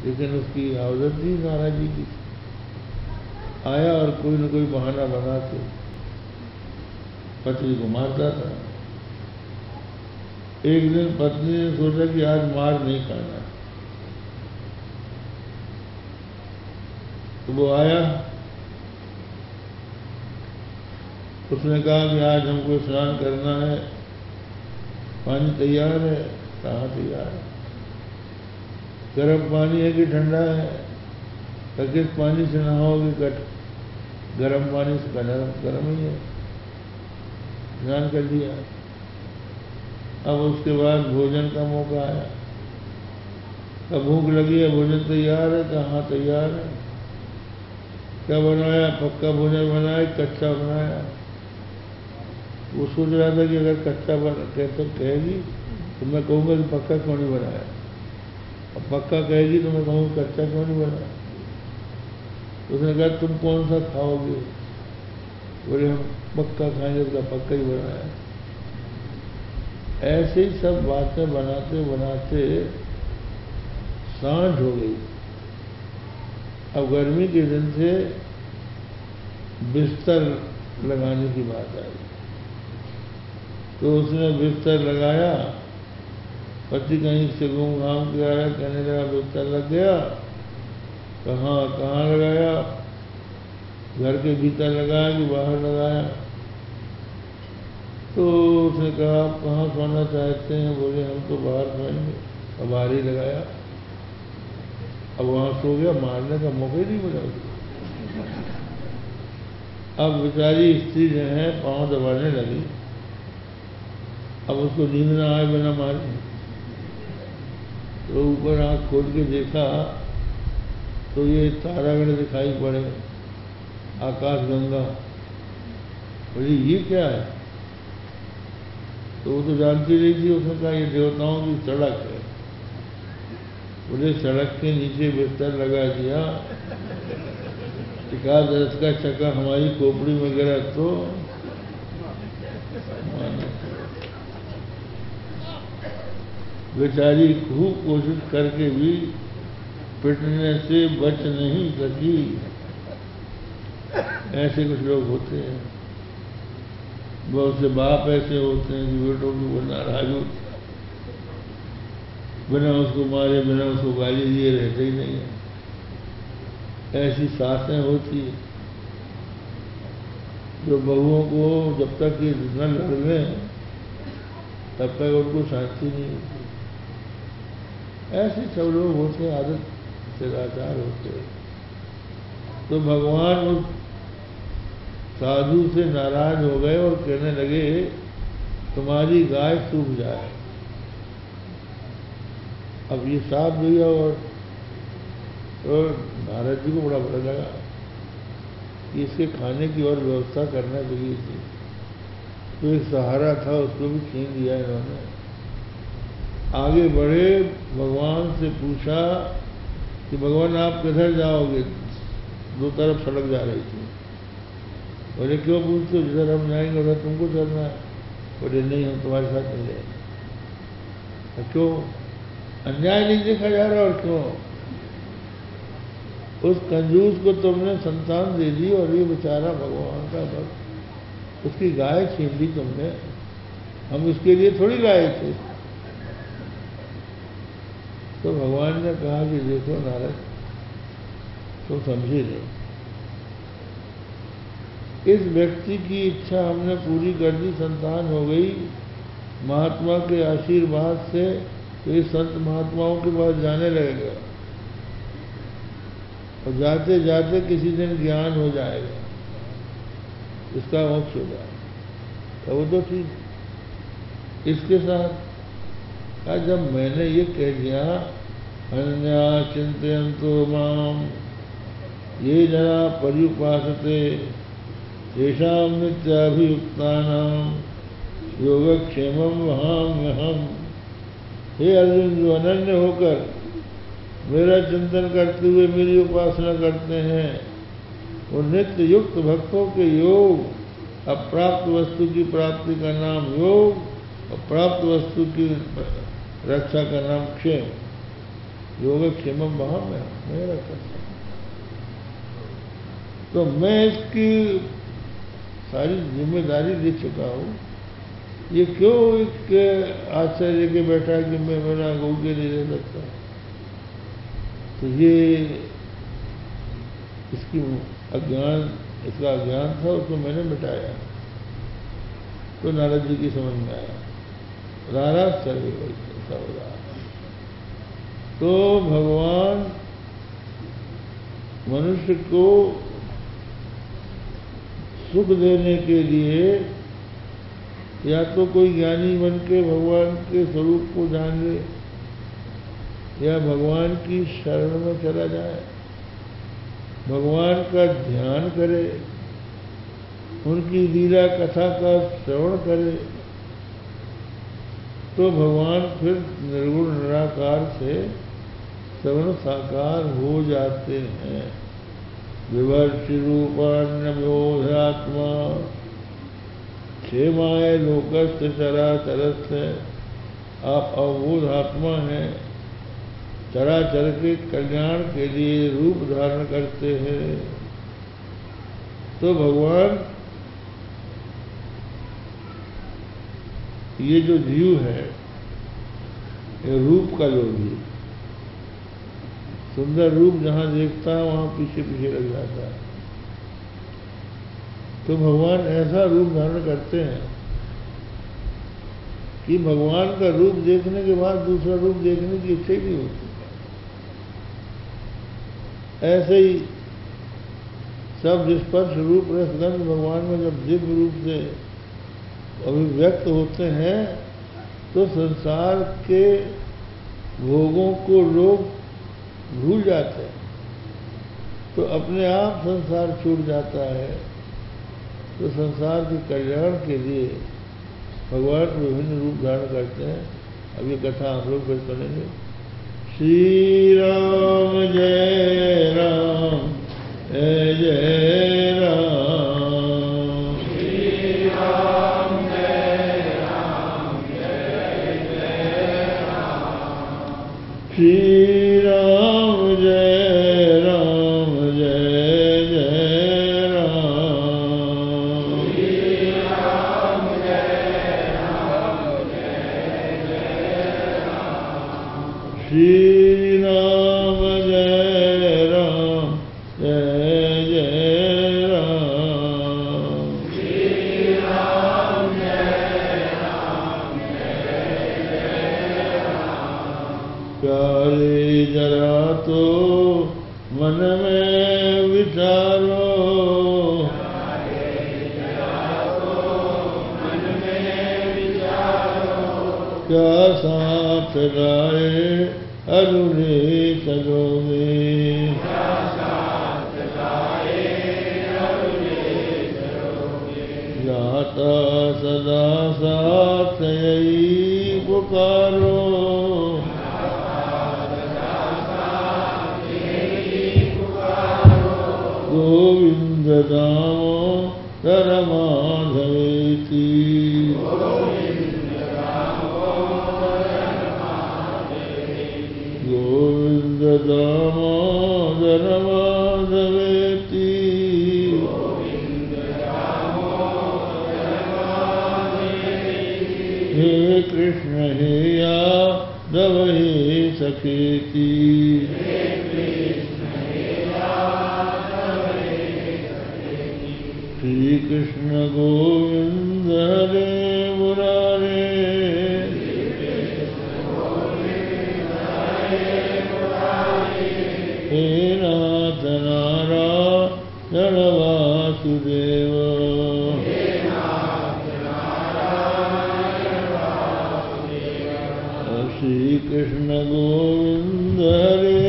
लेकिन उसकी आदत थी नाराजी की। आया और कोई न कोई बहाना बना के पत्नी को मारता था। एक दिन पत्नी ने सोचा कि आज मार नहीं खाना, तो वो आया, उसने कहा कि आज हमको स्नान करना है, पानी तैयार है? कहाँ तैयार है? गर्म पानी है कि ठंडा है? तो किस पानी से नहाओगे? गर्म पानी से? गर्म ही है। स्नान कर लिया। अब उसके बाद भोजन का मौका आया। अब भूख लगी है, भोजन तैयार है? कहाँ तैयार है? क्या बनाया? पक्का भोजन बनाया, कच्चा बनाया? वो सोच रहा था कि अगर कच्चा कैसे कहेगी तो मैं कहूँगा कि पक्का क्यों नहीं बनाया, और पक्का कहेगी तो मैं कहूँगा कच्चा क्यों नहीं बनाया। उसने कहा तुम कौन सा खाओगे? बोले हम पक्का खाएंगे। उसका पक्का ही बनाया। ऐसे ही सब बातें बनाते बनाते सांझ हो गई। अब गर्मी के दिन से बिस्तर लगाने की बात आई, तो उसने बिस्तर लगाया। पति कहीं से घूम घाम के आया, कहने लगा बिस्तर लग गया? कहाँ कहाँ लगाया? घर के भीतर लगाया कि बाहर लगाया? तो उसने कहा आप कहाँ सोना चाहते हैं? बोले हम तो बाहर सोएंगे। अब बाहर ही लगाया। अब वहाँ सो गया, मारने का मौका ही नहीं मिला उसको। अब बेचारी स्त्री जो है पाँव दबाने लगी। अब उसको नींद ना आए बिना मारे, तो ऊपर आँख खोल के देखा तो ये तारागण दिखाई पड़े, आकाश गंगा। बोली ये क्या है? तो वो तो जानती रही थी। उसने कहा ये देवताओं की सड़क है। बोले सड़क के नीचे बिस्तर लगा दिया, एकाध रस का चक्का हमारी खोपड़ी में गिरा तो बेचारी खूब कोशिश करके भी पिटने से बच नहीं सकी। ऐसे कुछ लोग होते हैं। बहुत से बाप ऐसे होते हैं कि बेटों की वो नाराज होते, बिना उसको मारे बिना उसको गाली दिए रहते ही नहीं है। ऐसी सासें होती है जो बहुओं को जब तक ये न लड़ लें तब तक उनको शांति नहीं होती। ऐसे सब लोग होते, आदत से लाचार होते। तो भगवान उस साधु से नाराज हो गए और कहने लगे तुम्हारी गाय सूख जाए। अब ये साफ दिया और नारद जी को बड़ा बुरा लगा कि इसके खाने की और व्यवस्था करना चाहिए थी। तो एक सहारा था उसको भी छीन दिया इन्होंने। आगे बढ़े, भगवान से पूछा कि भगवान आप किधर जाओगे? दो तरफ सड़क जा रही थी। बोले क्यों पूछते हो? जिधर हम जाएंगे उधर तुमको चलना है। बोले नहीं हम तुम्हारे साथ नहीं जाएंगे। क्यों? अन्याय नहीं देखा जा रहा? और क्यों? उस कंजूस को तुमने संतान दे दी और ये बेचारा भगवान का भक्त, उसकी गाय छीन ली तुमने। हम इसके लिए थोड़ी लाए थे। तो भगवान ने कहा कि देखो नारद तुम समझे नहीं, इस व्यक्ति की इच्छा हमने पूरी कर दी, संतान हो गई। महात्मा के आशीर्वाद से तो ये संत महात्माओं के पास जाने लगेगा और जाते जाते किसी दिन ज्ञान हो जाएगा, इसका मोक्ष हो जाएगा। तो वो तो ठीक। इसके साथ आज जब मैंने ये कह दिया अन्या चिंतयन्तो माम ये जना पर्युपासते येषां नित्याभियुक्तानां योगक्षेमं वहाम्यहम्। हे अर्जुन, जो अनन्य होकर मेरा चिंतन करते हुए मेरी उपासना करते हैं, वो नित्य युक्त भक्तों के योग, अप्राप्त वस्तु की प्राप्ति का नाम योग और प्राप्त वस्तु की रक्षा का नाम क्षेम। योगक्षेमम वहां मैं रख सकता हूँ। तो मैं इसकी सारी जिम्मेदारी दे चुका हूँ। ये क्यों एक आश्चर्य के बैठा कि मैं मेरा गौ के नहीं रह सकता। तो ये इसकी अज्ञान, इसका अज्ञान था, उसको मैंने मिटाया। तो नारद जी की समझ में आया, रारा सर्वे सर्वदा। तो भगवान मनुष्य को सुख देने के लिए या तो कोई ज्ञानी बन के भगवान के स्वरूप को जान ले, या भगवान की शरण में चला जाए, भगवान का ध्यान करे, उनकी लीला कथा का श्रवण करे, तो भगवान फिर निर्गुण निराकार से सगुण साकार हो जाते हैं। विवर्षि रूपान्य बोधात्मा क्षेमाय लोकस्थ चराचरस्थ। आप अवबोध आत्मा हैं, चराचर के कल्याण के लिए रूप धारण करते हैं। तो भगवान ये जो जीव है, ये रूप का योगी, सुंदर रूप जहां देखता है वहां पीछे पीछे लग जाता है। तो भगवान ऐसा रूप धारण करते हैं कि भगवान का रूप देखने के बाद दूसरा रूप देखने की इच्छा ही नहीं होती। ऐसे ही सब स्पर्श रूप रसगंध भगवान में जब दिव्य रूप से अभिव्यक्त होते हैं तो संसार के भोगों को लोग भूल जाते हैं, तो अपने आप संसार छूट जाता है। तो संसार के कल्याण के लिए भगवान विभिन्न रूप धारण करते हैं। अब ये कथा हम लोग फिर सुनेंगे। श्री राम जय राम जय राम। श्री राम जय राम जय जय राम। श्री राम जय राम जय जय राम। श्री राम जय राम जय जय राम। श्री राम जय राम जय जय राम। श्री राम जय राम जय जय राम। प्यारे जरा तो मन में विचारो, क्या साथ लाए अरुणे चलोगे। जाता सदा साथ यही पुकारो, गोविंद दामोदर माधवेति। गोविंद दामोदर माधवेति। हे कृष्ण हे यादव हे सखेति। श्री कृष्ण गोविंद हरे मुरारे। हे नाथ नारायण वासुदेव। श्री कृष्ण गोविंद हरे